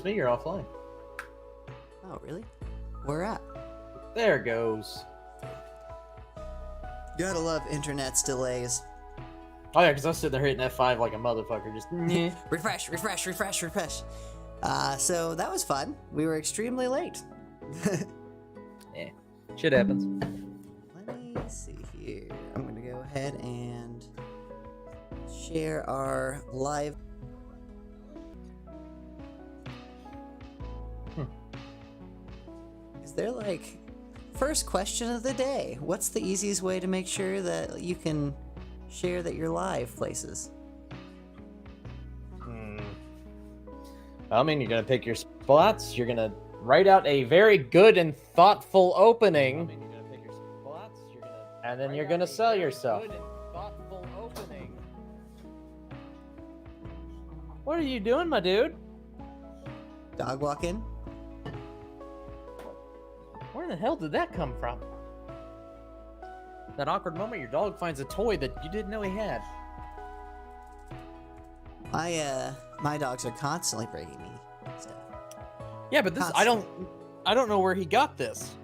shows me you're offline. Oh, really? Where at? There it goes. Gotta love internet's delays. Oh yeah, because I was sitting there hitting F5 like a motherfucker, just Refresh. So that was fun. We were extremely late. Yeah, shit happens. Let me see here. I'm gonna go ahead and share our live. Is there like first question of the day? What's the easiest way to make sure that you can share that you're live places? I mean, you're gonna pick your spots. You're gonna write out a very good and thoughtful opening. And then you're gonna sell yourself. What are you doing, my dude? Dog walking? Where the hell did that come from? That awkward moment your dog finds a toy that you didn't know he had. My dogs are constantly breaking me. So. Yeah, but this I don't know where he got this.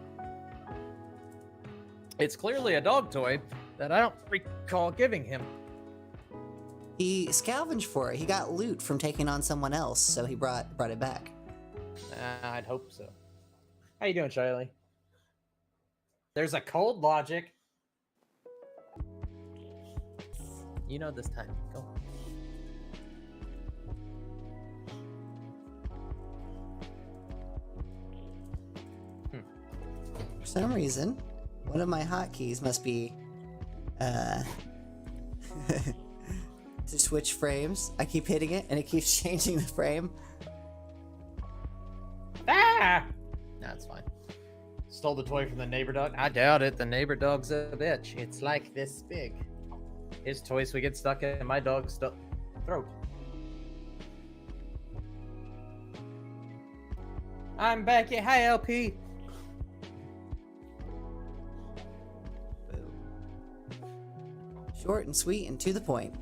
It's clearly a dog toy that I don't recall giving him. He scavenged for it. He got loot from taking on someone else, so he brought it back. I'd hope so. How you doing, Shiley? There's a cold logic. You know this time. Go. For some reason, one of my hotkeys must be to switch frames. I keep hitting it and it keeps changing the frame. Ah! No, it's fine. Stole the toy from the neighbor dog? I doubt it. The neighbor dog's a bitch. It's like this big. His toys would get stuck in my dog's throat. I'm back. Yeah, hi, LP. Short and sweet and to the point.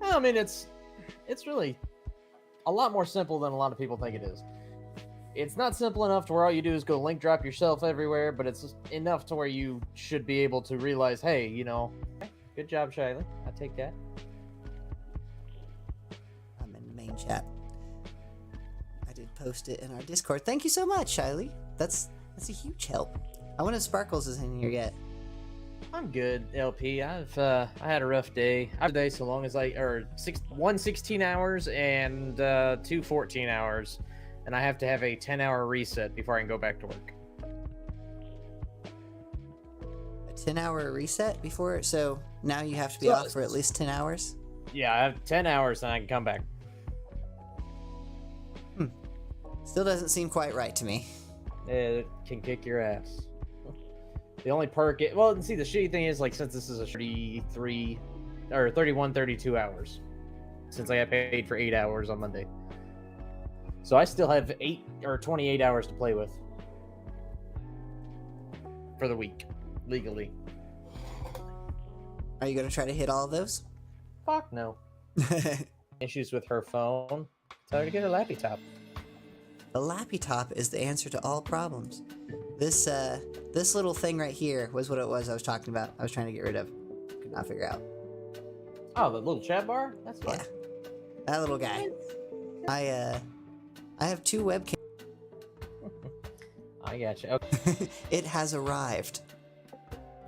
I mean, it's really a lot more simple than a lot of people think it is. It's not simple enough to where all you do is go link drop yourself everywhere, but it's enough to where you should be able to realize, hey, you know, good job, Shiley. I take that. I'm in the main chat. I did post it in our Discord. Thank you so much, Shiley. That's a huge help. I wonder if Sparkles is in here yet. I'm good, LP. I had a rough day. I had a day so long as one 16 hours and 2 14 hours, and I have to have a 10-hour reset before I can go back to work. A 10-hour reset before? So now you have to be off for at least 10 hours? Yeah, I have 10 hours and I can come back. Still doesn't seem quite right to me. It can kick your ass. The only perk, well, see, the shitty thing is, like, since this is a 32 hours, since I got paid for 8 hours on Monday. So I still have 28 hours to play with for the week, legally. Are you going to try to hit all of those? Fuck no. Issues with her phone. Tell her to get her lappy top. The lappy top is the answer to all problems. This little thing right here was what it was I was talking about. I was trying to get rid of. Could not figure out. Oh, the little chat bar? That's fine. Yeah. That little guy. I have 2 webcams. I gotcha. Okay. It has arrived.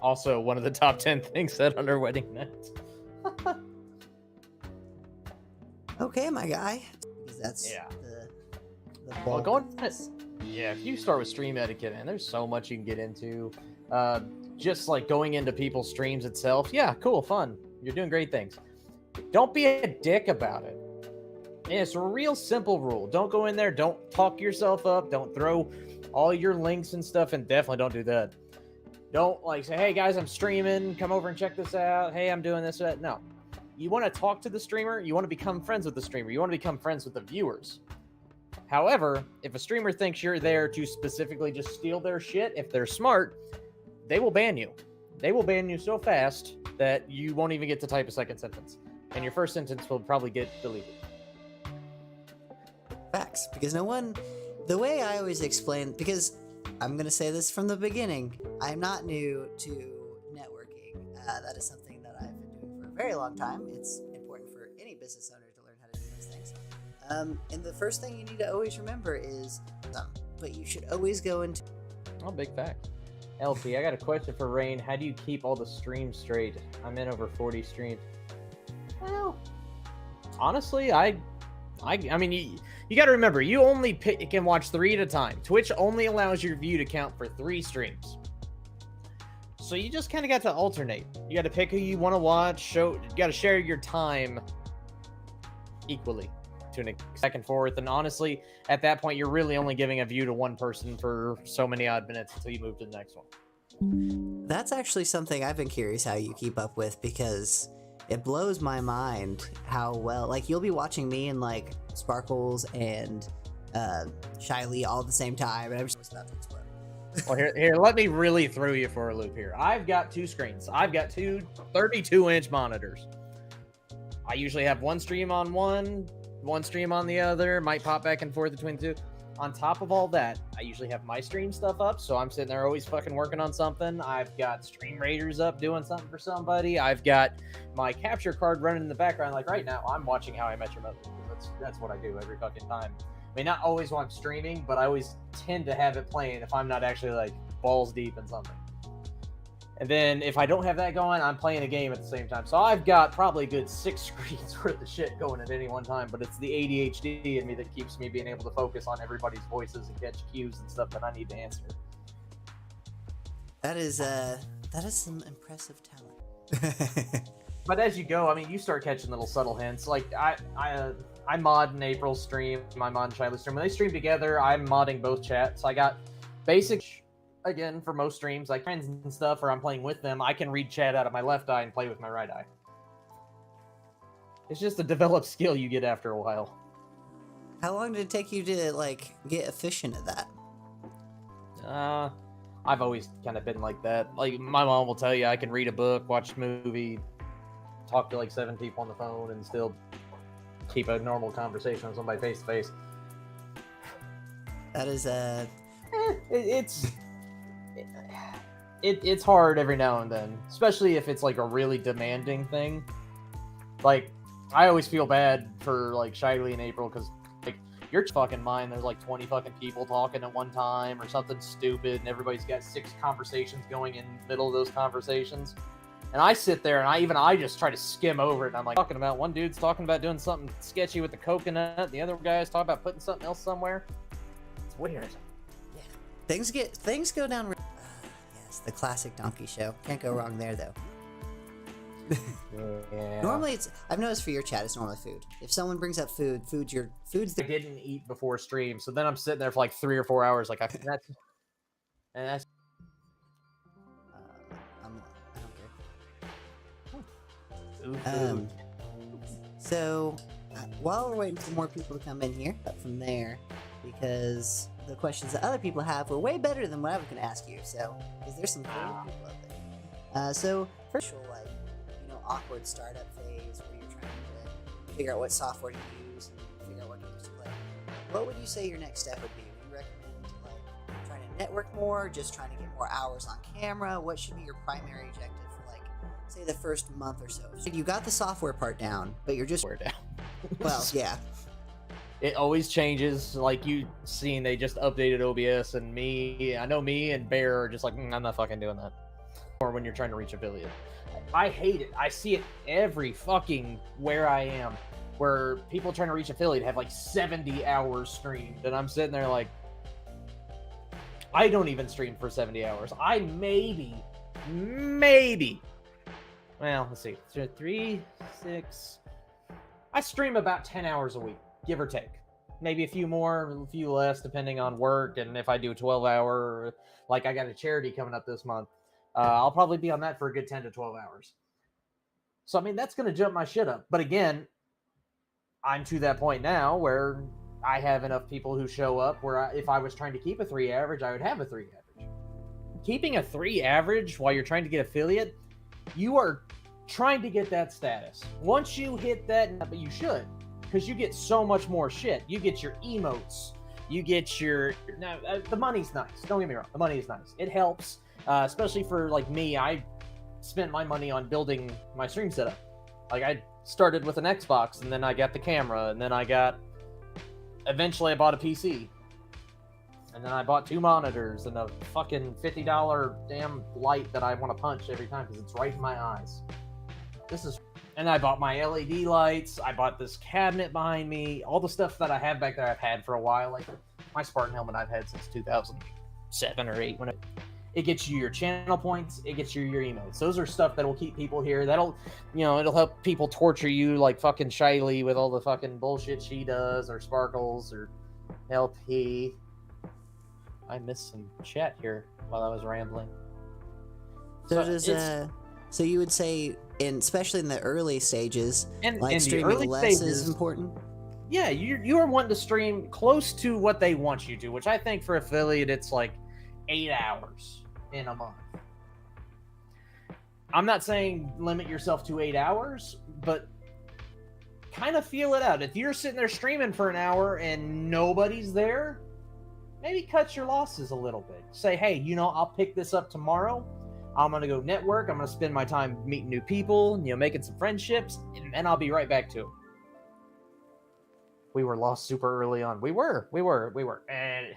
Also, one of the top 10 things said on her wedding night. Okay, my guy. Because that's yeah. the Well, yeah, if you start with stream etiquette, man, there's so much you can get into. Just like going into people's streams itself. Yeah, cool, fun. You're doing great things. Don't be a dick about it. And it's a real simple rule. Don't go in there. Don't talk yourself up. Don't throw all your links and stuff, and definitely don't do that. Don't like say, hey guys, I'm streaming. Come over and check this out. Hey, I'm doing this. That. No. You want to talk to the streamer. You want to become friends with the streamer. You want to become friends with the viewers. However, if a streamer thinks you're there to specifically just steal their shit, if they're smart, they will ban you. They will ban you so fast that you won't even get to type a second sentence. And your first sentence will probably get deleted. works because the way I always explain, because I'm going to say this from the beginning, I'm not new to networking. That is something that I've been doing for a very long time. It's important for any business owner to learn how to do those things. And the first thing you need to always remember is but you should always go into... Oh, big fact. LP, I got a question for Rain. How do you keep all the streams straight? I'm in over 40 streams. Well, honestly, I mean, you got to remember, you only can watch 3 at a time. Twitch only allows your view to count for 3 streams. So you just kind of got to alternate. You got to pick who you want to watch. You got to share your time equally to an back and forth. And honestly, at that point, you're really only giving a view to one person for so many odd minutes until you move to the next one. That's actually something I've been curious how you keep up with, because it blows my mind how well, like, you'll be watching me and like Sparkles and Shyly all at the same time, and I'm just about to explode. Well, here, let me really throw you for a loop here. I've got 2 screens. I've got 2 32-inch monitors. I usually have one stream on one stream on the other, might pop back and forth between 2. On top of all that, I usually have my stream stuff up, so I'm sitting there always fucking working on something. I've got Stream Raiders up doing something for somebody. I've got my capture card running in the background. Like right now, I'm watching How I Met Your Mother. That's what I do every fucking time. I mean, not always when I'm streaming, but I always tend to have it playing if I'm not actually like balls deep in something. And then if I don't have that going, I'm playing a game at the same time. So I've got probably a good 6 screens worth of shit going at any one time, but it's the ADHD in me that keeps me being able to focus on everybody's voices and catch cues and stuff that I need to answer. That is some impressive talent. But as you go, I mean, you start catching little subtle hints. Like I mod in April's stream, I mod in Shiloh's stream. When they stream together, I'm modding both chats. I got basic. Again, for most streams, like friends and stuff, or I'm playing with them, I can read chat out of my left eye and play with my right eye. It's just a developed skill you get after a while. How long did it take you to, like, get efficient at that? I've always kind of been like that. Like, my mom will tell you I can read a book, watch a movie, talk to like 7 people on the phone, and still keep a normal conversation with somebody face to face. That is, It's hard every now and then, especially if it's like a really demanding thing. Like, I always feel bad for like Shyly and April, because like your fucking mind, there's like 20 fucking people talking at one time or something stupid, and everybody's got 6 conversations going in the middle of those conversations. And I sit there and I just try to skim over it, and I'm like talking about, one dude's talking about doing something sketchy with the coconut, the other guy's talking about putting something else somewhere. It's weird. Yeah, things go down. The classic donkey show. Can't go wrong there, though. Yeah. Normally, I've noticed for your chat, it's normally food. If someone brings up food's I didn't eat before stream, so then I'm sitting there for like 3 or 4 hours, like I don't care. So while we're waiting for more people to come in here, up from there, because the questions that other people have were way better than what I was going to ask you. So, because there's some cool people out there. So, first, like, awkward startup phase where you're trying to figure out what software to use and figure out what games to play. What would you say your next step would be? Would you recommend like trying to network more, just trying to get more hours on camera? What should be your primary objective for like, say, the first month or so? So you got the software part down, but you're just down. Well, yeah. It always changes. Like you seen, they just updated OBS, and I know me and Bear are just like, I'm not fucking doing that. Or when you're trying to reach affiliate. I hate it. I see it every fucking where I am, where people trying to reach affiliate have like 70 hours streamed, and I'm sitting there like, I don't even stream for 70 hours. I maybe, well, let's see, 3, 6, I stream about 10 hours a week, give or take. Maybe a few more, a few less, depending on work, and if I do a 12-hour, like I got a charity coming up this month, I'll probably be on that for a good 10 to 12 hours. So, I mean, that's going to jump my shit up. But again, I'm to that point now where I have enough people who show up where if I was trying to keep a 3 average, I would have a 3 average. Keeping a 3 average while you're trying to get affiliate, you are trying to get that status. Once you hit that, but you should, because you get so much more shit. You get your emotes. You get your... Now, the money's nice. Don't get me wrong. The money is nice. It helps, especially for, like, me. I spent my money on building my stream setup. Like, I started with an Xbox, and then I got the camera, and then eventually I bought a PC. And then I bought 2 monitors and a fucking $50 damn light that I want to punch every time because it's right in my eyes. And I bought my LED lights. I bought this cabinet behind me. All the stuff that I have back there I've had for a while. Like my Spartan helmet I've had since 2007 or 8. It gets you your channel points. It gets you your emotes. Those are stuff that will keep people here. That'll, it'll help people torture you like fucking Shiley with all the fucking bullshit she does, or Sparkles, or LP. I missed some chat here while I was rambling. So you would say, especially in the early stages, and like streaming less is important? Yeah, you are wanting to stream close to what they want you to, which I think for affiliate it's like 8 hours in a month. I'm not saying limit yourself to 8 hours, but kind of feel it out. If you're sitting there streaming for an hour and nobody's there, maybe cut your losses a little bit. Say, hey, I'll pick this up tomorrow. I'm going to go network. I'm going to spend my time meeting new people, making some friendships, and then I'll be right back to it. We were lost super early on. We were. And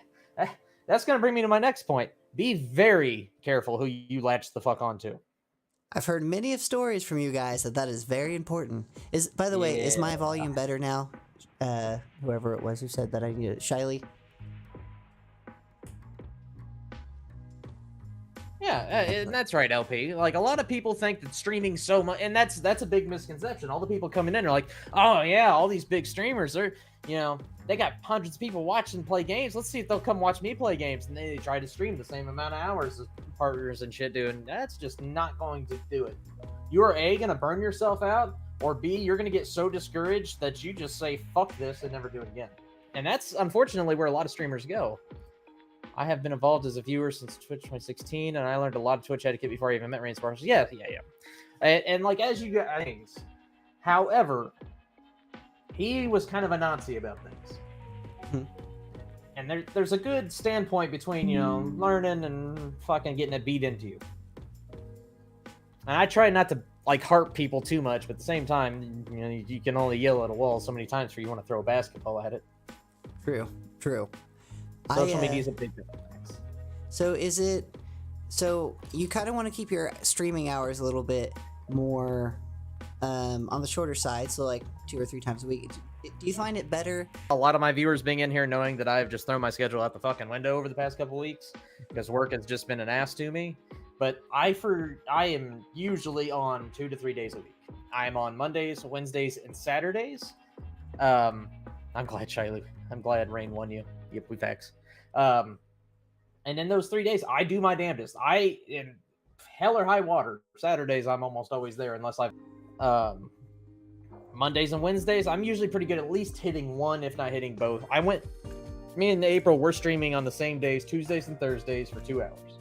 that's going to bring me to my next point. Be very careful who you latch the fuck onto. I've heard many of stories from you guys that is very important. By the way, is my volume better now? Whoever it was who said that I needed it. Shiley? Yeah, and that's right, LP. Like, a lot of people think that streaming so much, and that's a big misconception. All the people coming in are like, oh yeah, all these big streamers, they're, they got hundreds of people watching play games. Let's see if they'll come watch me play games. And they try to stream the same amount of hours as partners and shit do, and that's just not going to do it. You are A, going to burn yourself out, or B, you're going to get so discouraged that you just say, fuck this, and never do it again. And that's, unfortunately, where a lot of streamers go. I have been involved as a viewer since Twitch 2016, and I learned a lot of Twitch etiquette before I even met Rain Sparkles. Yeah. And like, as you get things. However, he was kind of a Nazi about things. And there's a good standpoint between, learning and fucking getting it beat into you. And I try not to, like, harp people too much, but at the same time, you can only yell at a wall so many times before you want to throw a basketball at it. True. Social media is a big difference. So you kind of want to keep your streaming hours a little bit more on the shorter side, so like 2 or 3 times a week. Do you find it better? A lot of my viewers being in here knowing that I've just thrown my schedule out the fucking window over the past couple weeks because work has just been an ass to me. But I am usually on 2 to 3 days a week. I'm on Mondays, Wednesdays, and Saturdays. I'm glad Shiley. I'm glad Rain won you. Yep, we facts. And in those 3 days, I do my damnedest. In hell or high water, Saturdays, I'm almost always there unless Mondays and Wednesdays, I'm usually pretty good at least hitting one, if not hitting both. Me and April, we're streaming on the same days, Tuesdays and Thursdays for 2 hours.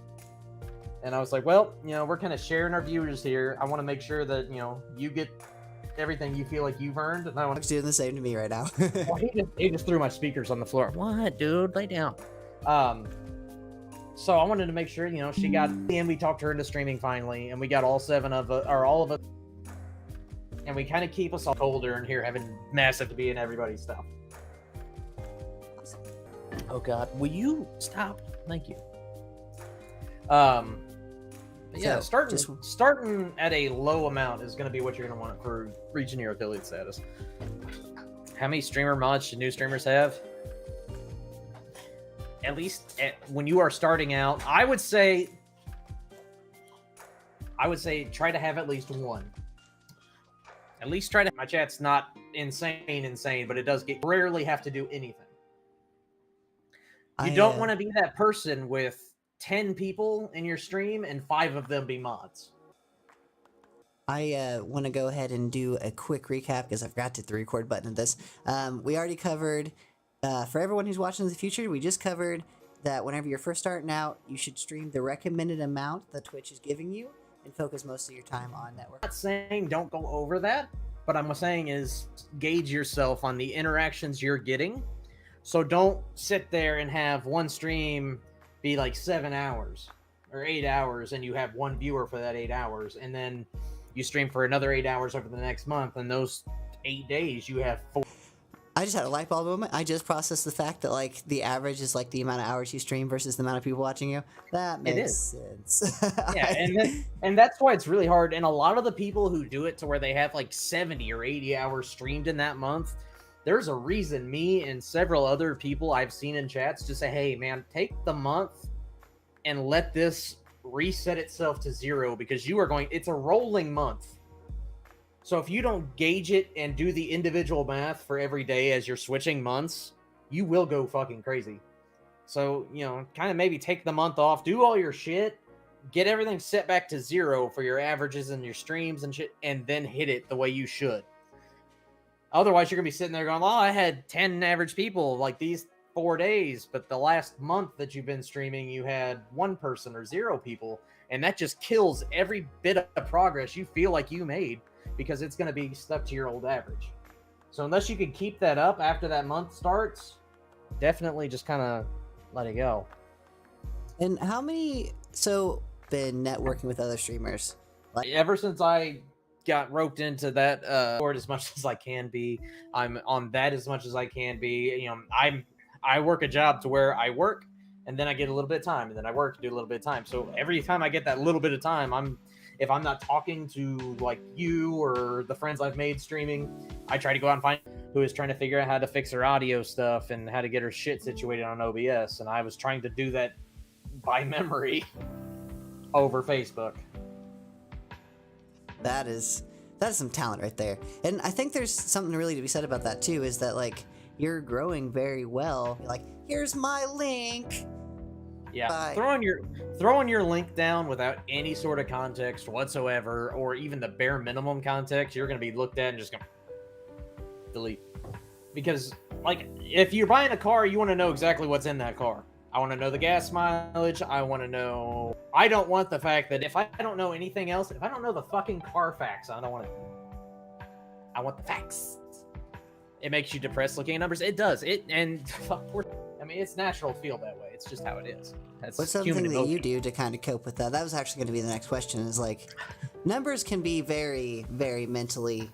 And I was like, well, we're kind of sharing our viewers here. I want to make sure that, you get everything you feel like you've earned. And I want to doing the same to me right now. Well, he just threw my speakers on the floor. What, dude? Lay down. So I wanted to make sure, she got, and we talked her into streaming finally, and we got all of us, and we kind of keep us all colder in here, having massive to be in everybody's stuff. Oh God, will you stop? Thank you. Yeah, starting at a low amount is going to be what you're going to want for reaching your affiliate status. How many streamer mods should new streamers have? At least when you are starting out, I would say try to have at least one. At least try to. My chat's not insane, but it does rarely have to do anything. You don't want to be that person with 10 people in your stream and 5 of them be mods. I want to go ahead and do a quick recap because I forgot to hit the record button of this. We already covered, for everyone who's watching in the future, we just covered that whenever you're first starting out, you should stream the recommended amount that Twitch is giving you and focus most of your time on network. I'm not saying don't go over that. But I'm saying is gauge yourself on the interactions you're getting. So don't sit there and have one stream be like 7 hours or 8 hours and you have one viewer for that 8 hours, and then you stream for another 8 hours over the next month, and those 8 days you have 4. I just had a light bulb moment. I just processed the fact that like the average is like the amount of hours you stream versus the amount of people watching you. That makes sense. Yeah, and that's why it's really hard. And a lot of the people who do it to where they have like 70 or 80 hours streamed in that month, there's a reason me and several other people I've seen in chats just say, hey man, take the month and let this reset itself to 0, because it's a rolling month. So if you don't gauge it and do the individual math for every day as you're switching months, you will go fucking crazy. So, kind of maybe take the month off, do all your shit, get everything set back to 0 for your averages and your streams and shit, and then hit it the way you should. Otherwise, you're going to be sitting there going, well, I had 10 average people like these 4 days, but the last month that you've been streaming, you had 1 person or 0 people, and that just kills every bit of progress you feel like you made, because it's going to be stuck to your old average. So unless you can keep that up after that month starts, definitely just kind of let it go. And how many, been networking with other streamers? Ever since I got roped into that board as much as I can be, I'm on that as much as I can be. I work a job to where I work and then I get a little bit of time, and then I work, do a little bit of time. So every time I get that little bit of time, if I'm not talking to like you or the friends I've made streaming, I try to go out and find who is trying to figure out how to fix her audio stuff and how to get her shit situated on OBS. And I was trying to do that by memory over Facebook. That is some talent right there. And I think there's something really to be said about that too, is that like you're growing very well. You're like, here's my link. Yeah, Bye. throwing your link down without any sort of context whatsoever, or even the bare minimum context, you're going to be looked at and just going to delete. Because, like, if you're buying a car, you want to know exactly what's in that car. I want to know the gas mileage. I want to know... I don't want the fact that if I don't know anything else, if I don't know the fucking car facts, I don't want it. I want the facts. It makes you depressed looking at numbers. It does. I mean, it's natural to feel that way. It's just how it is. What's something that you do to kind of cope with that? That was actually going to be the next question, is like, numbers can be very, very mentally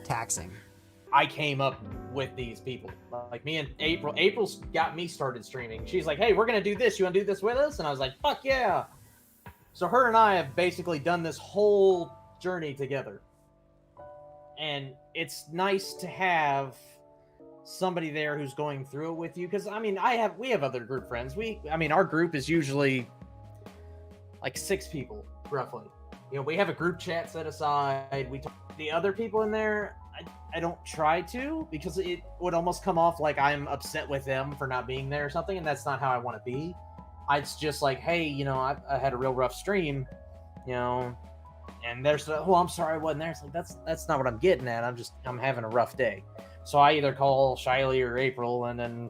taxing. I came up with these people. Like me and April. April's got me started streaming. She's like, hey, we're going to do this. You want to do this with us? And I was like, fuck yeah. So her and I have basically done this whole journey together. And it's nice to have somebody there who's going through it with you, because I mean we have other group friends. Our group is usually like 6 people roughly. We have a group chat set aside. We talk. The other people in there, I don't try to, because it would almost come off like I'm upset with them for not being there or something, and that's not how I want to be. It's just like, hey, I had a real rough stream, and there's I'm sorry I wasn't there. It's like that's not what I'm getting at. I'm having a rough day. So I either call Shiley or April, and then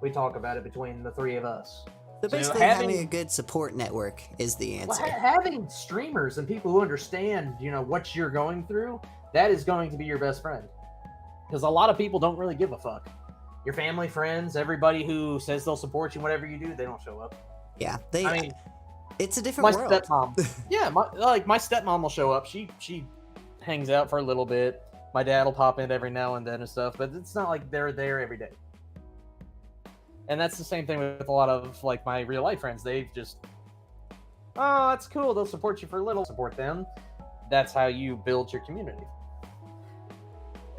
we talk about it between the 3 of us. So basically, having a good support network is the answer. Well, having streamers and people who understand, what you're going through, that is going to be your best friend. Because a lot of people don't really give a fuck. Your family, friends, everybody who says they'll support you, whatever you do, they don't show up. Yeah, it's a different world. My stepmom will show up. She hangs out for a little bit. My dad will pop in every now and then and stuff, but it's not like they're there every day. And that's the same thing with a lot of like my real life friends. They just, oh, that's cool. They'll support you for a little. Support them. That's how you build your community.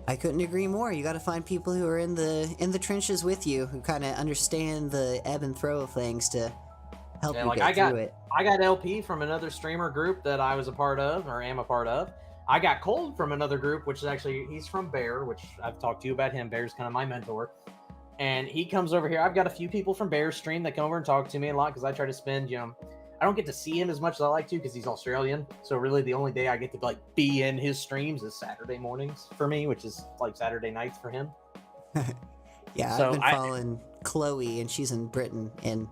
I couldn't agree more. You got to find people who are in the trenches with you, who kind of understand the ebb and throw of things to help you get through it. I got LP from another streamer group that I was a part of, or am a part of. I got Cold from another group, which is actually, he's from Bear, which I've talked to you about him. Bear's kind of my mentor. And he comes over here. I've got a few people from Bear's stream that come over and talk to me a lot, because I try to spend, I don't get to see him as much as I like to, because he's Australian. So really the only day I get to be in his streams is Saturday mornings for me, which is like Saturday nights for him. Yeah, so I've been following Chloe, and she's in Britain, and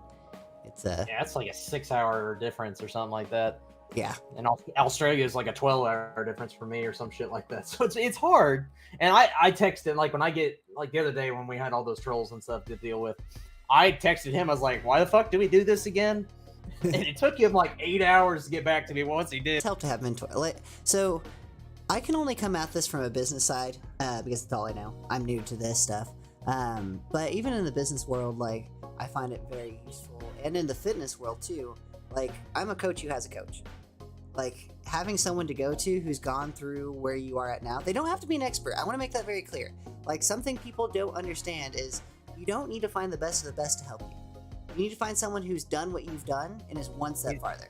it's yeah, it's like a 6-hour difference or something like that. Yeah. And Australia is like a 12-hour difference for me or some shit like that. So it's hard. And I texted, like, when I get, like, the other day when we had all those trolls and stuff to deal with, I texted him. I was like, why the fuck do we do this again? And it took him like 8 hours to get back to me once he did. It's helped to have mentor. So I can only come at this from a business side because that's all I know. I'm new to this stuff. But even in the business world, like, I find it very useful. And in the fitness world too. Like, I'm a coach who has a coach. Like, having someone to go to who's gone through where you are at now. They don't have to be an expert. I want to make that very clear. Like, something people don't understand is you don't need to find the best of the best to help you. You need to find someone who's done what you've done and is one step farther.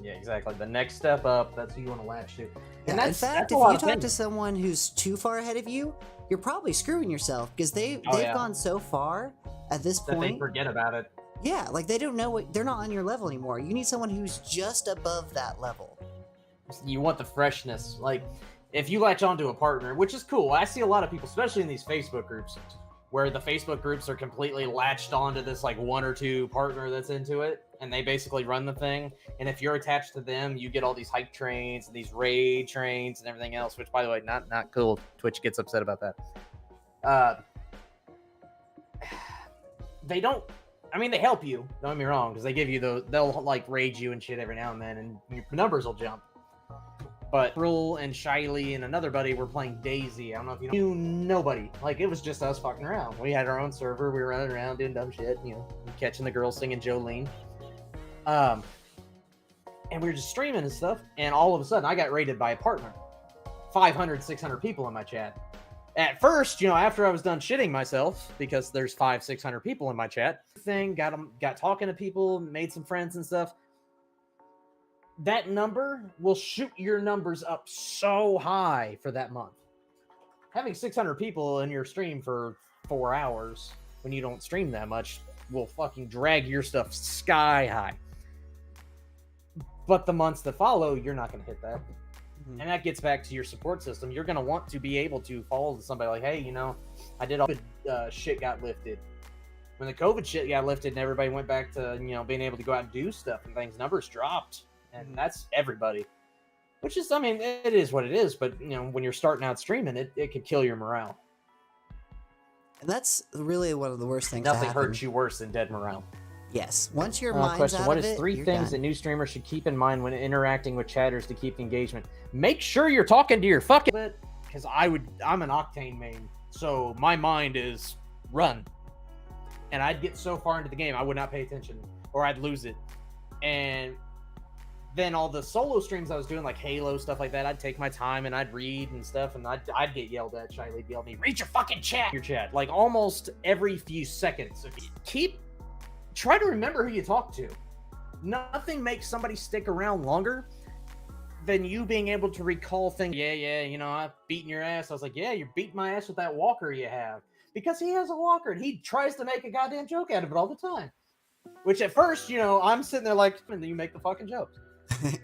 Yeah, exactly. The next step up, that's who you want to latch to. And in fact, if you talk to someone who's too far ahead of you, you're probably screwing yourself because they've gone so far at this point. That they forget about it. Yeah, like they don't know they're not on your level anymore. You need someone who's just above that level. You want the freshness. Like, if you latch onto a partner, which is cool. I see a lot of people, especially in these Facebook groups, where the Facebook groups are completely latched onto this like one or two partner that's into it, and they basically run the thing. And if you're attached to them, you get all these hype trains and these raid trains and everything else, which, by the way, not cool. Twitch gets upset about that. They don't. I mean, they help you. Don't get me wrong, because they give you they'll like raid you and shit every now and then, and your numbers will jump. But Rule and Shiley and another buddy were playing Daisy. I don't know if you knew nobody. Like, it was just us fucking around. We had our own server. We were running around doing dumb shit, catching the girls singing Jolene. And we were just streaming and stuff. And all of a sudden, I got raided by a partner. 500, 600 people in my chat. At first, after I was done shitting myself, because there's 500, 600 people in my chat, got talking to people, made some friends and stuff. That number will shoot your numbers up so high for that month. Having 600 people in your stream for 4 hours when you don't stream that much will fucking drag your stuff sky high. But the months that follow, you're not going to hit that. Mm-hmm. And that gets back to your support system. You're going to want to be able to follow somebody like, hey, I did all the shit got lifted. When the COVID shit got lifted and everybody went back to, being able to go out and do stuff and things, numbers dropped. And that's everybody, which is, it is what it is. But, when you're starting out streaming, it could kill your morale. And that's really one of the worst things. Nothing hurts you worse than dead morale. Yes. Once your mind's question. out What of is it, three you're things done. that new streamers should keep in mind when interacting with chatters to keep engagement? Make sure you're talking to your fucking bit, because I'm an Octane main, so my mind is run. And I'd get so far into the game, I would not pay attention, or I'd lose it. And then all the solo streams I was doing, like Halo, stuff like that, I'd take my time and I'd read and stuff, and I'd get yelled at. Shiley'd yell at me, read your fucking chat! Your chat. Like, almost every few seconds. If you try to remember who you talk to. Nothing makes somebody stick around longer than you being able to recall things. Yeah, I've beaten your ass. I was like, yeah, you're beating my ass with that walker you have. Because he has a walker, and he tries to make a goddamn joke out of it all the time. Which at first, I'm sitting there like, and then you make the fucking jokes.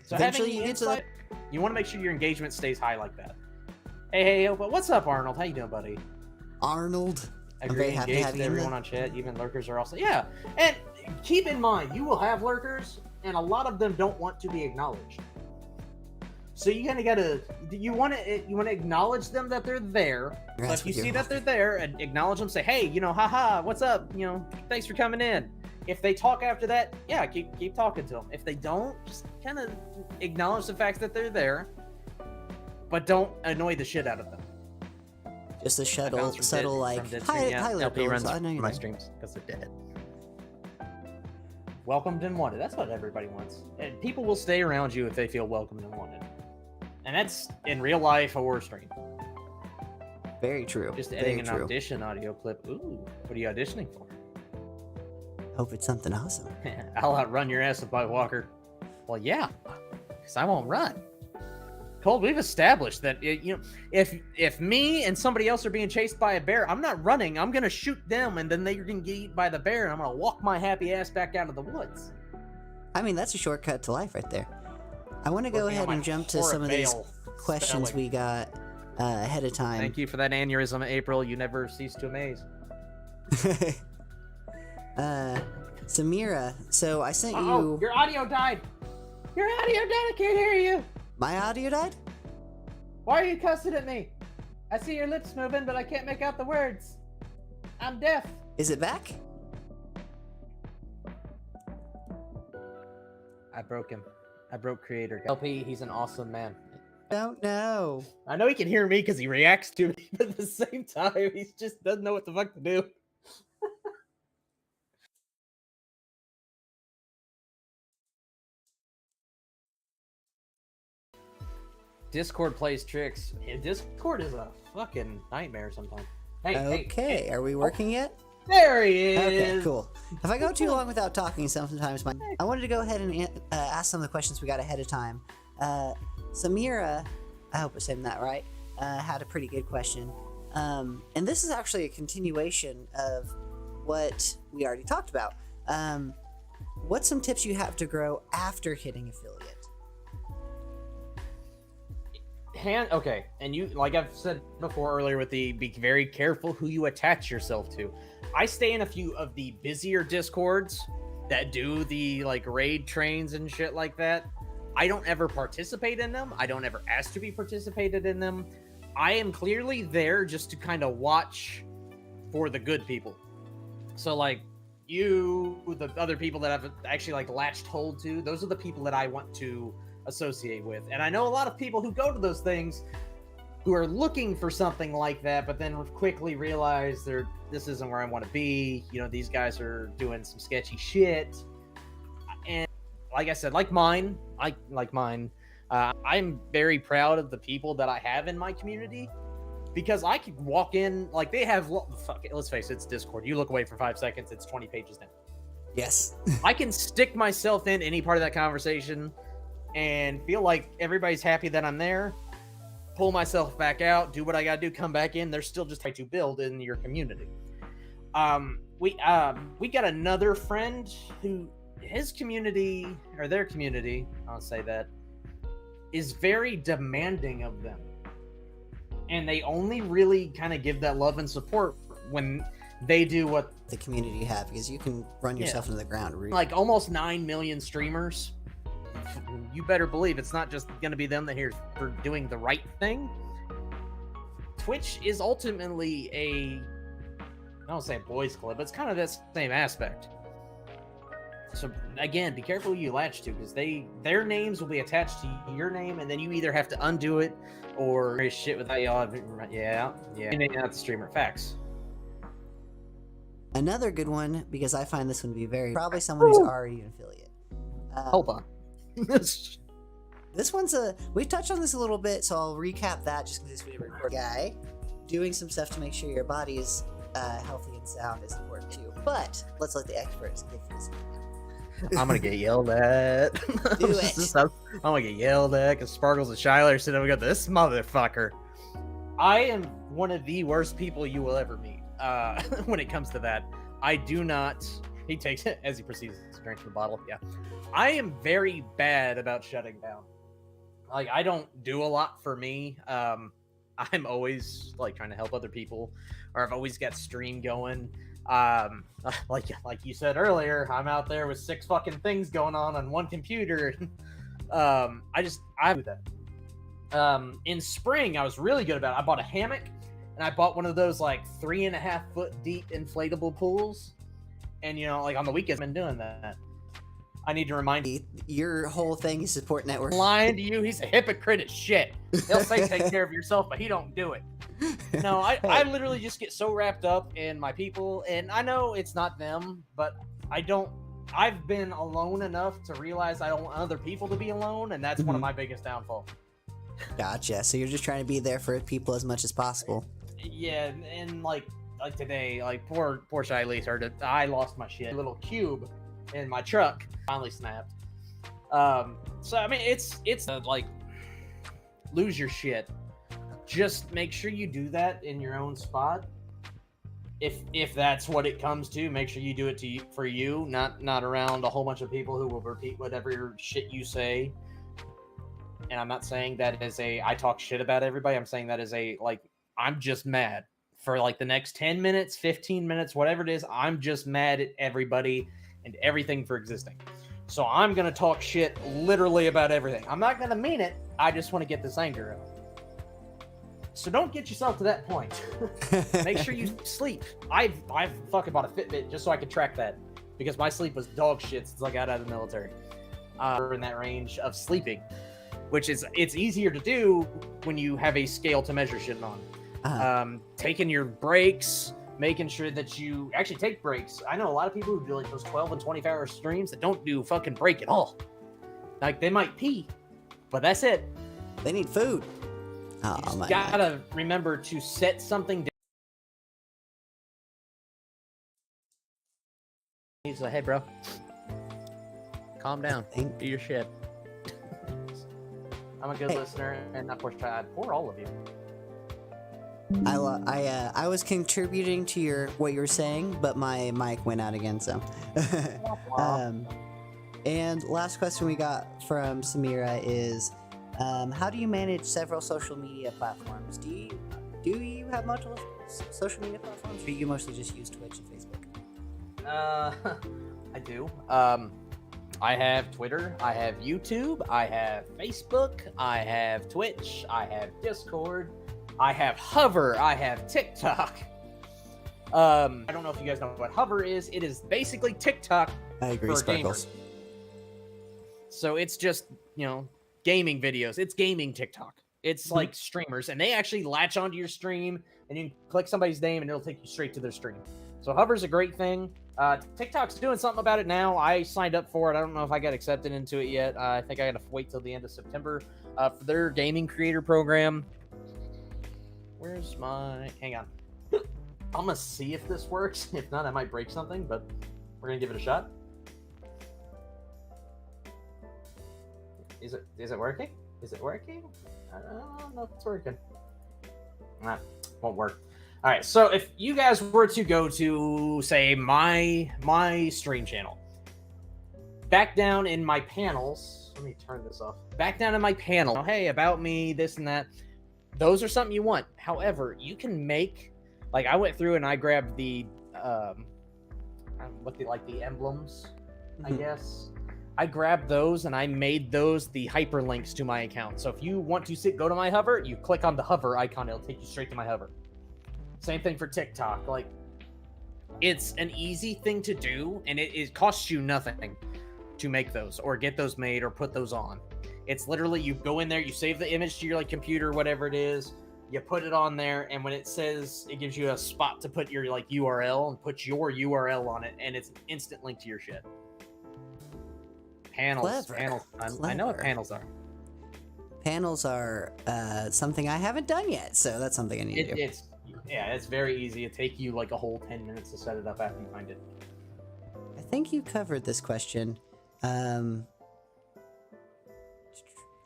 So Eventually you get to that. You want to make sure your engagement stays high like that. Hey, what's up, Arnold? How you doing, buddy? Arnold. I'm very happy to have you. Everyone on chat, even lurkers are also. Yeah, and keep in mind, you will have lurkers, and a lot of them don't want to be acknowledged. So you kind of gotta, you want to acknowledge them that they're there. So if you see that they're there, and acknowledge them, say, hey, haha, what's up? Thanks for coming in. If they talk after that, yeah, keep talking to them. If they don't, just kind of acknowledge the fact that they're there, but don't annoy the shit out of them. Just a subtle like, hi, LP runs I know my streams because they're dead. Welcomed and wanted. That's what everybody wants. And people will stay around you if they feel welcomed and wanted. And that's in real life or stream. Very true. Just editing an audition audio clip. Ooh, what are you auditioning for? Hope it's something awesome. I'll outrun your ass with my walker. Well, yeah, because I won't run. Cold, we've established that if me and somebody else are being chased by a bear, I'm not running. I'm gonna shoot them, and then they're gonna get eaten by the bear, and I'm gonna walk my happy ass back out of the woods. I mean, that's a shortcut to life right there. I want to go ahead and jump to some of these questions we got ahead of time. Thank you for that aneurysm, April. You never cease to amaze. Samira, so I sent you... Oh, your audio died. Your audio died. I can't hear you. My audio died? Why are you cussing at me? I see your lips moving, but I can't make out the words. I'm deaf. Is it back? I broke him. I broke Creator. LP, he's an awesome man. Don't know. I know he can hear me because he reacts to me, but at the same time, he just doesn't know what the fuck to do. Discord plays tricks. Yeah, Discord is a fucking nightmare sometimes. Hey, Okay, are we working yet? There he is. Okay, cool. If I go too long without talking, sometimes I wanted to go ahead and ask some of the questions we got ahead of time. Samira, I hope I said that right, had a pretty good question. And this is actually a continuation of what we already talked about. What's some tips you have to grow after hitting affiliate? Okay, and you, like I've said before earlier with the be very careful who you attach yourself to. I stay in a few of the busier Discords that do the like raid trains and shit like that. I don't ever participate in them. I don't ever ask to be participated in them. I am clearly there just to kind of watch for the good people. So like you, the other people that I've actually like latched hold to, those are the people that I want to associate with. And I know a lot of people who go to those things who are looking for something like that, but then quickly realize this isn't where I want to be. You know, these guys are doing some sketchy shit. And like I said, I'm very proud of the people that I have in my community, because I could walk in, like they have, fuck it, let's face it, it's Discord. You look away for 5 seconds, it's 20 pages down. Yes. I can stick myself in any part of that conversation and feel like everybody's happy that I'm there, pull myself back out, do what I gotta do, come back in. They're still just trying to build in your community. We got another friend who his community, or their community, I'll say that, is very demanding of them. And they only really kind of give that love and support when they do what The community you have, because you can run yourself into the ground. Really. like almost 9 million streamers. You better believe it's not just going to be them that here for doing the right thing. Twitch is ultimately I don't say a boys club, but it's kind of that same aspect. So again, be careful who you latch to, because their names will be attached to your name, and then you either have to undo it or shit with that. Yeah. Not the streamer. Facts. Another good one, because I find this one to be probably someone who's already an affiliate. Hold on. This one's we touched on this a little bit, so I'll recap that just in case we didn't record. Guy, doing some stuff to make sure your body is healthy and sound is important too. But let's let the experts give this. I'm gonna get yelled at. Do it. I'm gonna get yelled at because Sparkles and Shyler sitting over. Got this motherfucker. I am one of the worst people you will ever meet. When it comes to that, I do not. He takes it as he proceeds to drink from the bottle. Yeah, I am very bad about shutting down. Like, I don't do a lot for me. I'm always like trying to help other people, or I've always got stream going. Like you said earlier, I'm out there with 6 fucking things going on one computer. I do that. In spring, I was really good about it. I bought a hammock, and I bought one of those like 3.5 foot deep inflatable pools. And you know, like on the weekends, I've been doing that. I need to remind you. Your whole thing is support network. Lying to you, he's a hypocrite as shit. He'll say take care of yourself, but he don't do it. No, I literally just get so wrapped up in my people, and I know it's not them, but I've been alone enough to realize I don't want other people to be alone, and that's one of my biggest downfalls. Gotcha. So you're just trying to be there for people as much as possible. Yeah, and like today, like poor Shiley started. I lost my shit. Little cube in my truck finally snapped. So I mean, it's like lose your shit. Just make sure you do that in your own spot. If that's what it comes to, make sure you do it for you, not around a whole bunch of people who will repeat whatever shit you say. And I'm not saying that as I talk shit about everybody. I'm saying that as I'm just mad for like the next 10 minutes, 15 minutes, whatever it is. I'm just mad at everybody and everything for existing. So I'm gonna talk shit literally about everything. I'm not gonna mean it. I just want to get this anger out. So don't get yourself to that point. Make sure you sleep. I've fucking bought a Fitbit just so I could track that, because my sleep was dog shit since I got out of the military. We're in that range of sleeping, which is, it's easier to do when you have a scale to measure shit on. Taking your breaks, making sure that you actually take breaks. I know a lot of people who do like those 12 and 24-hour streams that don't do fucking break at all. Like, they might pee, but that's it. They need food. Oh, You just my gotta God. remember to set something down. He's like, hey, bro, calm down. Do your shit. I'm a good listener, and of course, try for all of you. I was contributing to what you were saying, but my mic went out again. So, and last question we got from Samira is, how do you manage several social media platforms? Do you have multiple social media platforms, or do you mostly just use Twitch and Facebook? I do. I have Twitter, I have YouTube, I have Facebook, I have Twitch, I have Discord, I have Hover, I have TikTok. I don't know if you guys know what Hover is. It is basically TikTok I agree, for Sparkles. gamers. So it's just, gaming videos. It's gaming TikTok. It's like streamers, and they actually latch onto your stream, and you can click somebody's name, and it'll take you straight to their stream. So Hover's a great thing. TikTok's doing something about it now. I signed up for it. I don't know if I got accepted into it yet. I think I got to wait till the end of September for their gaming creator program. Where's my... Hang on. I'm going to see if this works. If not, I might break something, but we're going to give it a shot. Is it working? Is it working? I don't know if it's working. Nah, won't work. All right, so if you guys were to go to, say, my stream channel, back down in my panels, let me turn this off. Back down in my panel, hey, about me, this and that. Those are something you want. However, you can make, like, I went through and I grabbed the, the emblems, I guess. I grabbed those and I made those the hyperlinks to my account. So if you want to go to my Hover, you click on the Hover icon, it'll take you straight to my Hover. Same thing for TikTok. Like, it's an easy thing to do, and it costs you nothing to make those or get those made or put those on. It's literally, you go in there, you save the image to your computer, whatever it is, you put it on there, and when it says, it gives you a spot to put your URL, and put your URL on it, and it's an instant link to your shit. Panels. I know what panels are. Panels are something I haven't done yet, so that's something I need to do. It's very easy. It'll take you a whole 10 minutes to set it up after you find it. I think you covered this question.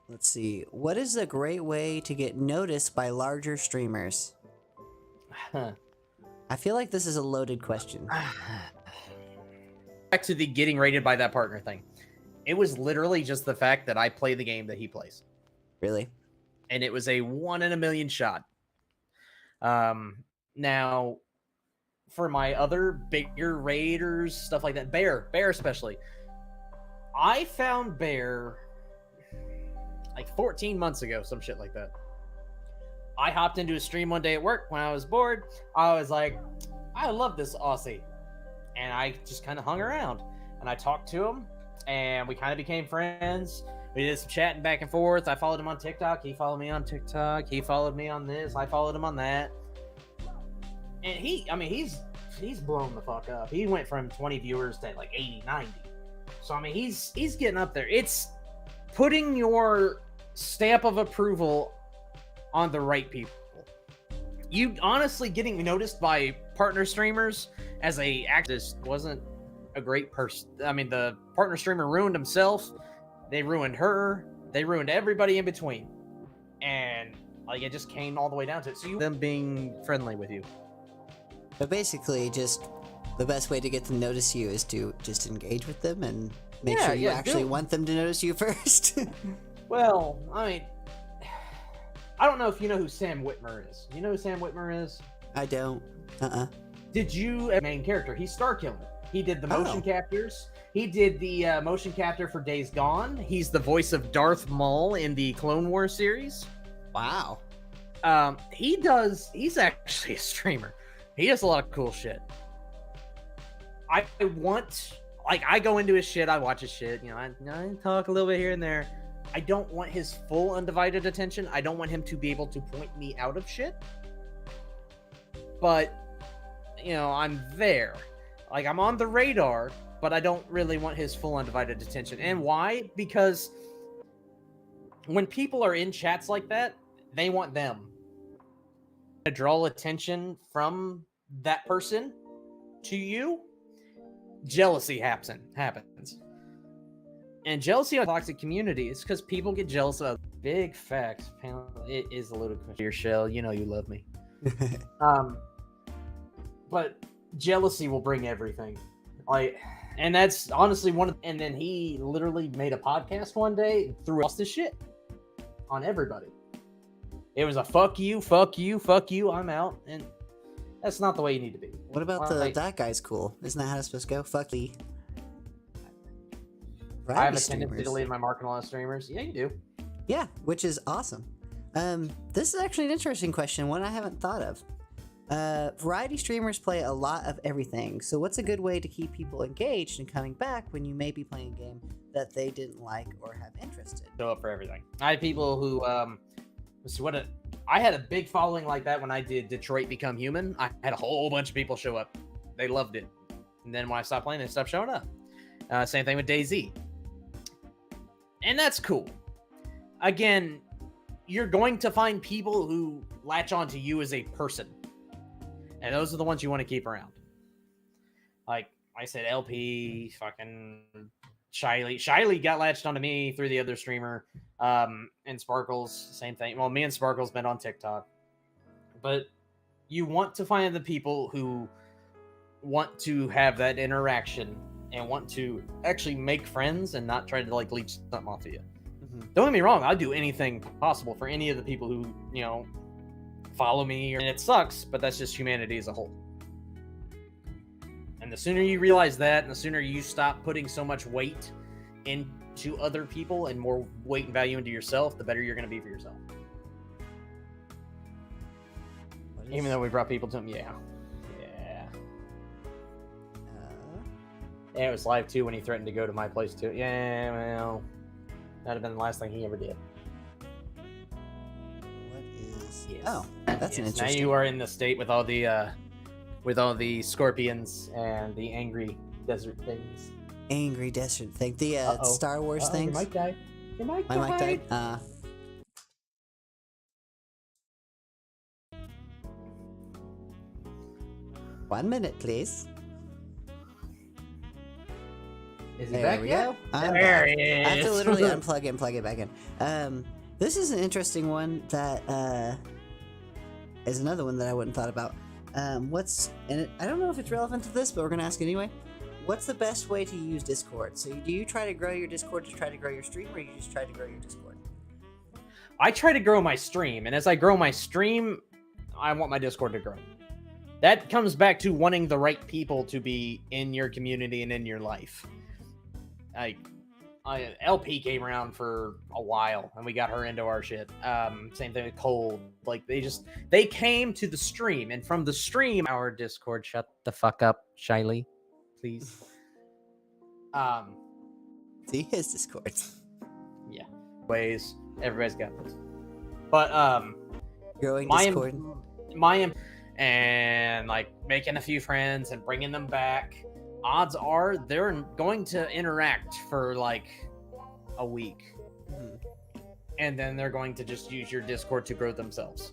Let's see. What is a great way to get noticed by larger streamers? I feel like this is a loaded question. Back to the getting rated by that partner thing. It was literally just the fact that I play the game that he plays. Really? And it was a 1 in a million shot. Now, for my other bigger raiders, stuff like that, Bear especially, I found Bear 14 months ago, some shit like that. I hopped into a stream one day at work when I was bored. I was like, I love this Aussie. And I just kind of hung around. And I talked to him, and we kind of became friends. We did some chatting back and forth. I followed him on TikTok. He followed me on TikTok. He followed me on this. I followed him on that. And he's blown the fuck up. He went from 20 viewers to 80, 90. So, he's getting up there. It's putting your stamp of approval on the right people. You honestly getting noticed by partner streamers as a activist wasn't a great person. The partner streamer ruined himself. They ruined her. They ruined everybody in between. And it just came all the way down to it. So them being friendly with you. So basically, just the best way to get them to notice you is to just engage with them and make sure you actually want them to notice you first. Well, I don't know if you know who Sam Whitmer is. You know who Sam Whitmer is? I don't. Did you... Main character. He's Starkiller. He did the motion Oh. captures. He did the motion capture for Days Gone. He's the voice of Darth Maul in the Clone Wars series. Wow. He's actually a streamer. He does a lot of cool shit. I go into his shit, I watch his shit, I talk a little bit here and there. I don't want his full undivided attention. I don't want him to be able to point me out of shit. But, I'm there. Like, I'm on the radar, but I don't really want his full undivided attention. And why? Because when people are in chats like that, they want them to draw attention from that person to you. Jealousy happens. And jealousy on toxic communities because people get jealous of big facts. It is a ludicrous. Your shell, you love me. But jealousy will bring everything. And that's honestly and then he literally made a podcast one day, threw all this shit on everybody. It was a fuck you, I'm out, and that's not the way you need to be. What about that guy's cool? Isn't that how it's supposed to go? Fuck you. I have a tendency to leave my mark on a lot of streamers. Yeah, you do. Yeah, which is awesome. This is actually an interesting question, one I haven't thought of. Variety streamers play a lot of everything, so what's a good way to keep people engaged and coming back when you may be playing a game that they didn't like or have interest in? Show up for everything. I had people who, I had a big following like that when I did Detroit Become Human. I had a whole bunch of people show up. They loved it. And then when I stopped playing, they stopped showing up. Same thing with DayZ. And that's cool. Again, you're going to find people who latch onto you as a person. And those are the ones you want to keep around. Like I said, LP, fucking Shiley. Shiley got latched onto me through the other streamer. And Sparkles, same thing. Well, me and Sparkles met on TikTok. But you want to find the people who want to have that interaction and want to actually make friends and not try to leech something off of you. Mm-hmm. Don't get me wrong, I'll do anything possible for any of the people who, follow me. And it sucks, but that's just humanity as a whole. And the sooner you realize that, and the sooner you stop putting so much weight into other people and more weight and value into yourself, the better you're going to be for yourself. Even though we brought people to him, yeah. Yeah, it was live too when he threatened to go to my place too. Yeah, well, that'd have been the last thing he ever did. What is? Yes. Oh, that's an interesting. Now you are in the state with all the scorpions and the angry desert things. Angry desert thing. The Star Wars things. Your mic died. My mic died. 1 minute, please. Is he there back we yet? go. There he is. I have to literally unplug it and plug it back in. This is an interesting one that is another one that I wouldn't thought about. I don't know if it's relevant to this, but we're gonna ask anyway. What's the best way to use Discord? So do you try to grow your Discord to try to grow your stream, or you just try to grow your Discord? I try to grow my stream, and as I grow my stream, I want my Discord to grow. That comes back to wanting the right people to be in your community and in your life. LP came around for a while, and we got her into our shit. Same thing with Cold. They came to the stream, and from the stream, our Discord. Shut the fuck up, Shiley, please. See his Discord. Yeah, ways everybody's got this, but growing Discord. And making a few friends and bringing them back. Odds are they're going to interact for a week. Mm-hmm. And then they're going to just use your Discord to grow themselves.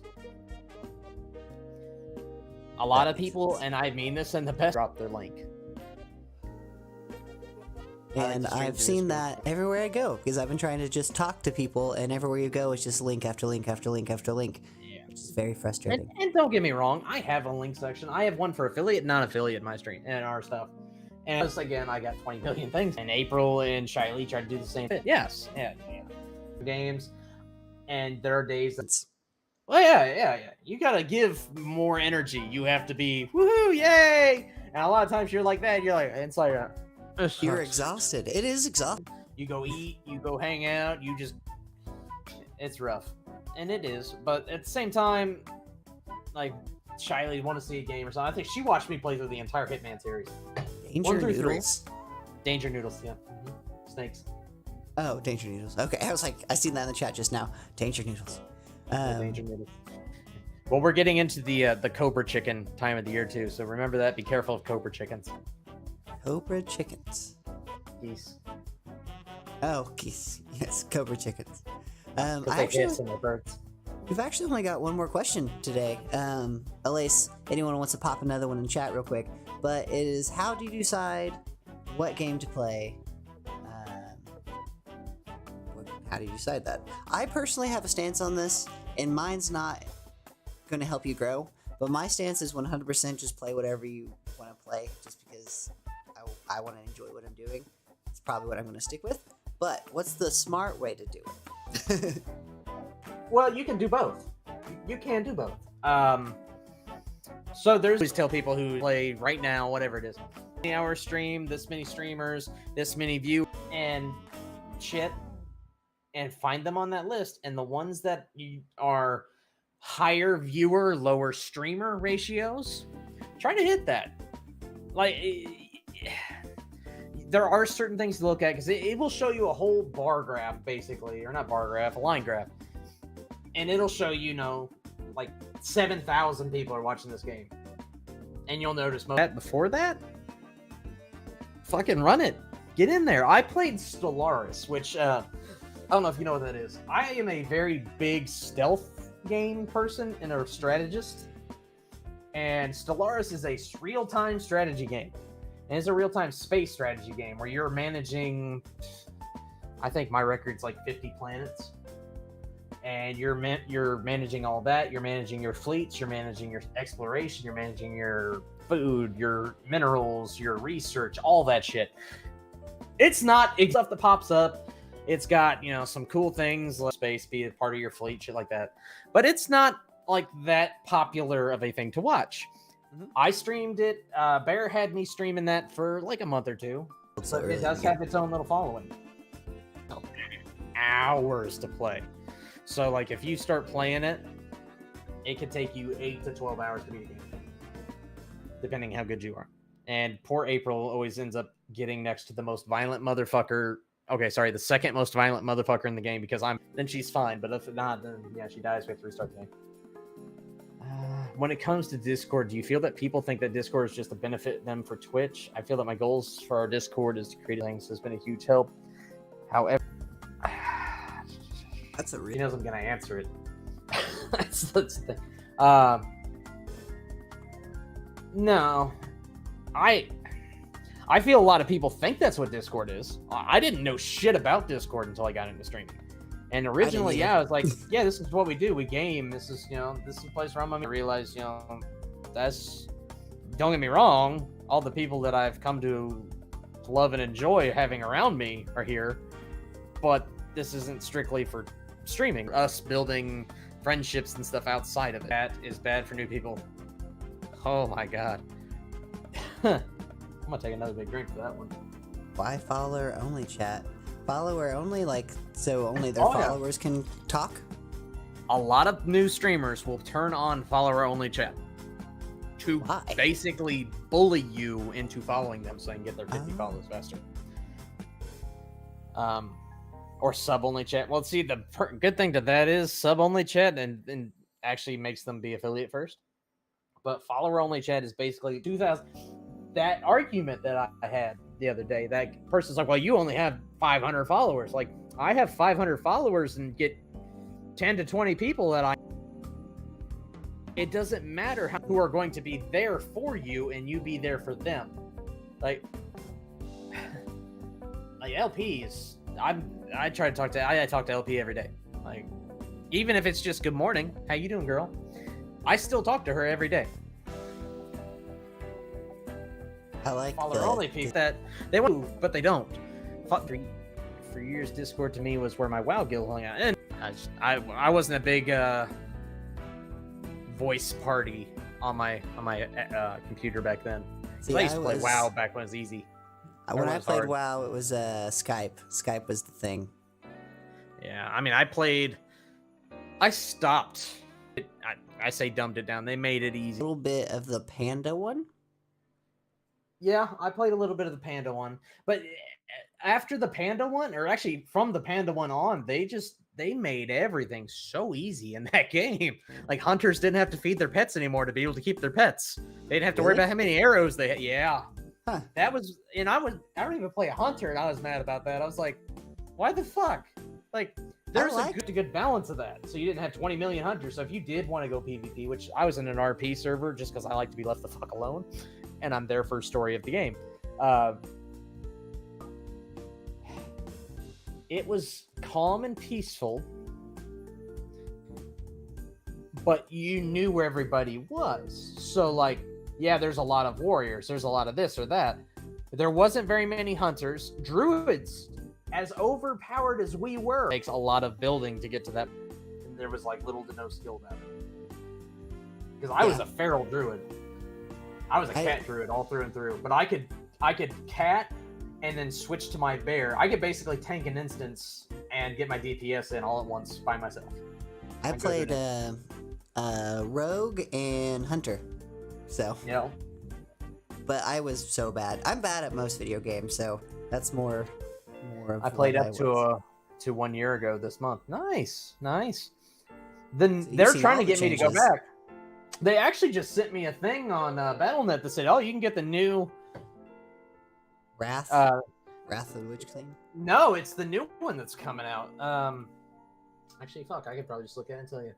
A lot of people, and I mean this in the best, drop their link. And I've seen that everywhere I go, because I've been trying to just talk to people, and everywhere you go, it's just link after link after link after link. Which is very frustrating. And don't get me wrong, I have a link section. I have one for affiliate, non-affiliate in my stream and our stuff. And just, again, I got 20 million things. And April and Shiley tried to do the same thing. Yes, yeah. Games, and there are days that's. Well, yeah. You gotta give more energy. You have to be woohoo, yay, And a lot of times you're like that, you're like, inside You're exhausted. It is exhausting. You go eat, you go hang out, it's rough. And it is, but at the same time, like, Shiley want to see a game or something. I think she watched me play through the entire Hitman series. Danger Noodles? Danger Noodles, yeah. Mm-hmm. Snakes. Oh, Danger Noodles. Okay, I was like, I seen that in the chat just now. Danger Noodles. Danger Noodles. Well, we're getting into the Cobra Chicken time of the year, too, so remember that. Be careful of Cobra Chickens. Cobra Chickens. Geese. Oh, geese. Yes, Cobra Chickens. Birds. We've actually only got one more question today. Elise, anyone wants to pop another one in chat real quick, but it is, how do you decide what game to play? How do you decide that? I personally have a stance on this, and mine's not going to help you grow, but my stance is 100% just play whatever you want to play, just because I want to enjoy what I'm doing. It's probably what I'm going to stick with. But what's the smart way to do it? Well, you can do both. You can do both. So there's always tell people who play right now, whatever it is, 20-hour stream, this many streamers, this many views, and shit, and find them on that list. And the ones that are higher viewer, lower streamer ratios, try to hit that. Like, there are certain things to look at, because it will show you a whole bar graph, basically, or not bar graph, a line graph. And it'll show, like 7,000 people are watching this game. And you'll notice before that, fucking run it. Get in there. I played Stellaris, which, I don't know if you know what that is. I am a very big stealth game person and a strategist. And Stellaris is a real-time strategy game. And it's a real-time space strategy game where you're managing, I think my record's like 50 planets. And you're managing all that. You're managing your fleets. You're managing your exploration. You're managing your food, your minerals, your research, all that shit. It's not stuff that pops up. It's got, some cool things like space, be a part of your fleet, shit like that. But it's not like that popular of a thing to watch. Mm-hmm. I streamed it. Bear had me streaming that for like a month or two. So it does have its own little following. Hours to play. So, like, if you start playing it, it could take you 8 to 12 hours to beat a game, depending how good you are. And poor April always ends up getting next to the most violent motherfucker. Okay, sorry, the second most violent motherfucker in the game, because then she's fine. But if not, then, yeah, she dies. We have to restart the game. When it comes to Discord, do you feel that people think that Discord is just to benefit them for Twitch? I feel that my goals for our Discord is to create things. It's been a huge help. However... That's a real... He knows I'm gonna answer it. That's the thing. No. I feel a lot of people think that's what Discord is. I didn't know shit about Discord until I got into streaming. And originally, I was like, yeah, this is what we do. We game. This is, this is a place where I'm gonna realize, that's... Don't get me wrong. All the people that I've come to love and enjoy having around me are here. But this isn't strictly for streaming. Us building friendships and stuff outside of it. That is bad for new people. Oh my god. I'm gonna take another big drink for that one. Why follower only chat? Follower only, like, so only their followers can talk? A lot of new streamers will turn on follower only chat to basically bully you into following them so they can get their 50 followers faster. Or sub-only chat. Well, see, the good thing to that is sub-only chat and actually makes them be affiliate first. But follower-only chat is basically 2,000. That argument that I had the other day, that person's like, well, you only have 500 followers. Like, I have 500 followers and get 10 to 20 people that I... It doesn't matter who are going to be there for you and you be there for them. Like LPs... I try to talk to I talk to LP every day. Like, even if it's just good morning, how you doing, girl? I still talk to her every day. I like only people that they move, but they don't. For years, Discord to me was where my WoW guild hung out, and I wasn't a big voice party on my computer back then. See, I used to play WoW back when it was easy. When I played WoW, it was Skype. Skype was the thing. Yeah, I mean, I stopped. I say dumbed it down. They made it easy. A little bit of the Panda one? Yeah, I played a little bit of the Panda one. But after the Panda one, or actually from the Panda one on, they made everything so easy in that game. Like, hunters didn't have to feed their pets anymore to be able to keep their pets. They didn't have to worry about how many arrows they had. Yeah. Huh. That was, and I don't even play a hunter, and I was mad about that. I was like, why the fuck? Like, there's a good balance of that. So you didn't have 20 million hunters. So if you did want to go PvP, which I was in an RP server just because I like to be left the fuck alone, and I'm there for story of the game. It was calm and peaceful, but you knew where everybody was. So, like, yeah, there's a lot of warriors. There's a lot of this or that. There wasn't very many hunters. Druids, as overpowered as we were, takes a lot of building to get to that. And there was, like, little to no skill about it. Because I was a feral druid. I was a cat druid all through and through. But I could cat and then switch to my bear. I could basically tank an instance and get my DPS in all at once by myself. I played rogue and hunter. So yeah, but I was so bad. I'm bad at most video games, so that's more. Of I played up to 1 year ago this month. Nice. Then so they're trying to get me to go back. They actually just sent me a thing on Battle.net that said, "Oh, you can get the new Wrath of the Witch Queen." No, it's the new one that's coming out. Actually, fuck, I could probably just look at it and tell you.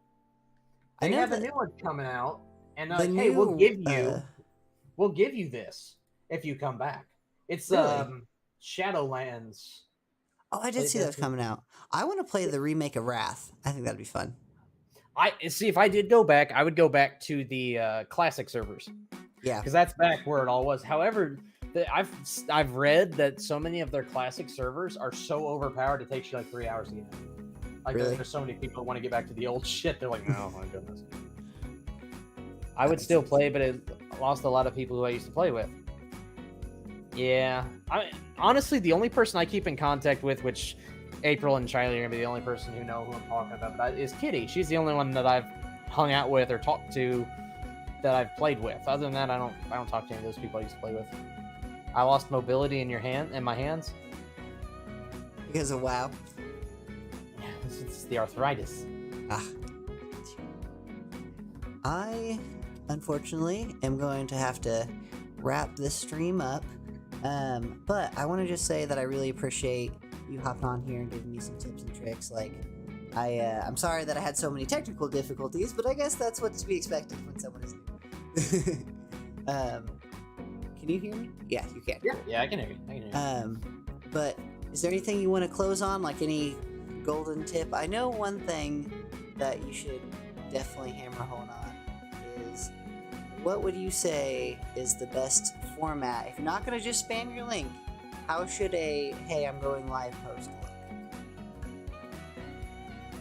They have a new one coming out. And like, hey, we'll give you this if you come back. It's really? Shadowlands. Oh, I did see that coming out. I want to play the remake of Wrath. I think that'd be fun. I see. If I did go back, I would go back to the classic servers. Yeah, because that's back where it all was. However, I've read that so many of their classic servers are so overpowered it takes you like 3 hours to get in. Like really? There's so many people that want to get back to the old shit. They're like, no, my goodness. I would still play, but it lost a lot of people who I used to play with. Yeah. Honestly, the only person I keep in contact with, which April and Charlie are going to be the only person who know who I'm talking about, but is Kitty. She's the only one that I've hung out with or talked to that I've played with. Other than that, I don't talk to any of those people I used to play with. I lost mobility in my hands. Because of WoW? Yeah, it's the arthritis. I, unfortunately, am going to have to wrap this stream up. But I want to just say that I really appreciate you hopping on here and giving me some tips and tricks. Like, I'm sorry that I had so many technical difficulties, but I guess that's what's to be expected when someone is new. Can you hear me? Yeah, you can. Yeah, I can hear you. But is there anything you want to close on? Like any golden tip? I know one thing that you should definitely hammer home on is, what would you say is the best format? If you're not going to just spam your link, how should a "Hey, I'm going live" post look?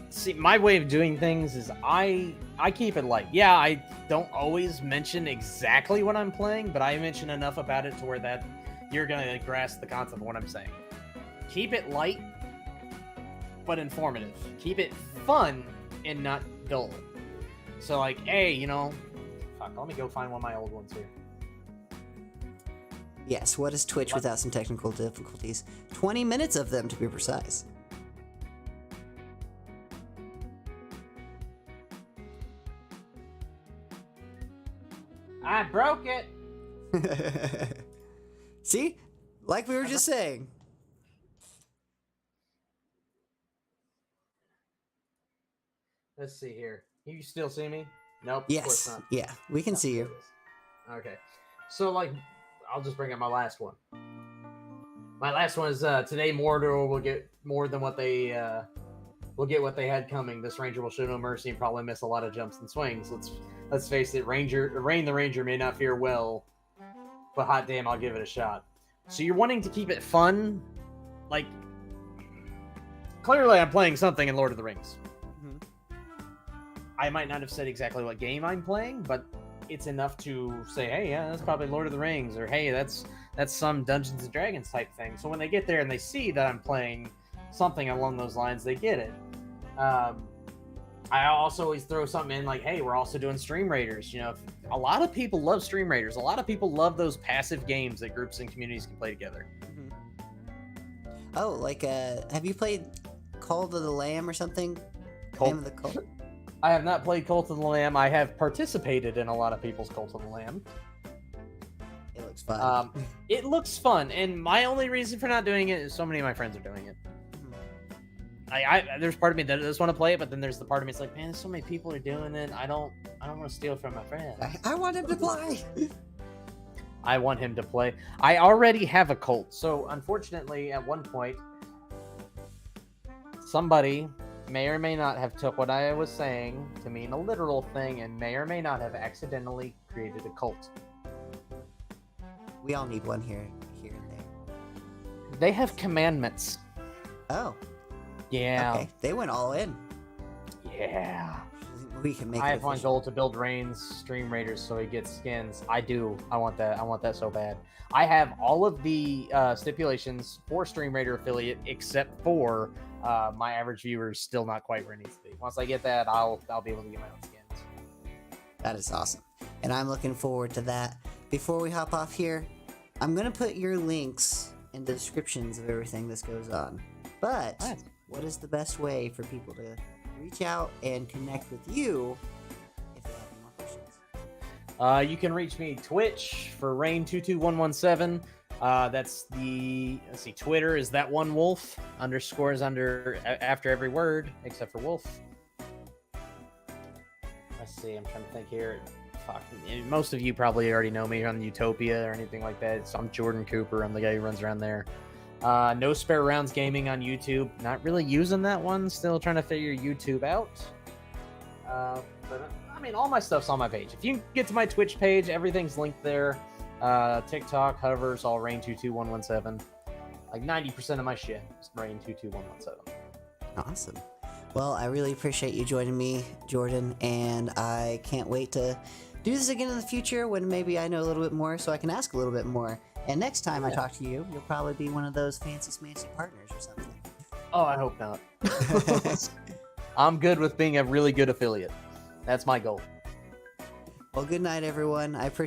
See, my way of doing things is I keep it light. Yeah, I don't always mention exactly what I'm playing, but I mention enough about it to where that you're going to grasp the concept of what I'm saying. Keep it light, but informative. Keep it fun and not dull. So, like, hey, fuck, let me go find one of my old ones here. Yes, what is Twitch without some technical difficulties? 20 minutes of them, to be precise. I broke it. See? Like we were just saying. Let's see here. You still see me? Nope. Yes. Of course not. Yeah, we can see you. Okay. So, like, I'll just bring up my last one. My last one is today Mordor will get more than what they will get what they had coming. This Ranger will show no mercy and probably miss a lot of jumps and swings. Let's face it, Rain the Ranger may not fare well, but hot damn, I'll give it a shot. So you're wanting to keep it fun, like, clearly I'm playing something in Lord of the Rings. I might not have said exactly what game I'm playing, but it's enough to say, hey, yeah, that's probably Lord of the Rings, or hey, that's some Dungeons and Dragons type thing. So when they get there and they see that I'm playing something along those lines, they get it. I also always throw something in like, hey, we're also doing Stream Raiders. You know, a lot of people love Stream Raiders. A lot of people love those passive games that groups and communities can play together. Oh, like, have you played Cult of the Lamb or something? Name of the Cult? I have not played Cult of the Lamb. I have participated in a lot of people's Cult of the Lamb. It looks fun. It looks fun, and my only reason for not doing it is so many of my friends are doing it. There's part of me that does want to play it, but then there's the part of me that's like, man, there's so many people are doing it. I don't want to steal from my friends. I want him to play. I want him to play. I already have a cult, so unfortunately, at one point, somebody may or may not have took what I was saying to mean a literal thing, and may or may not have accidentally created a cult. We all need one here and there. They have commandments. Oh. Yeah. Okay, they went all in. Yeah. We can make. I have one goal to build Rain's Stream Raiders so he gets skins. I do. I want that. I want that so bad. I have all of the stipulations for Stream Raider affiliate except for my average viewers still not quite where it needs to be. Once I get that, I'll be able to get my own skins. That is awesome, and I'm looking forward to that. Before we hop off here, I'm gonna put your links in the descriptions of everything this goes on. But what is the best way for people to reach out and connect with you if they have any more questions? You can reach me Twitch for Rain22117. That's the, let's see, Twitter is that one wolf, underscores after every word except for wolf. Let's see, I'm trying to think here. Fuck, most of you probably already know me on Utopia or anything like that. So I'm Jordan Cooper. I'm the guy who runs around there. No Spare Rounds Gaming on YouTube. Not really using that one. Still trying to figure YouTube out. But I mean, all my stuff's on my page. If you get to my Twitch page, everything's linked there. TikTok, hovers, all Rain22117. Like 90% of my shit is Rain22117. Awesome. Well, I really appreciate you joining me, Jordan, and I can't wait to do this again in the future when maybe I know a little bit more so I can ask a little bit more. And next time I talk to you, you'll probably be one of those fancy smancy partners or something. Oh, I hope not. I'm good with being a really good affiliate. That's my goal. Well, good night, everyone. I appreciate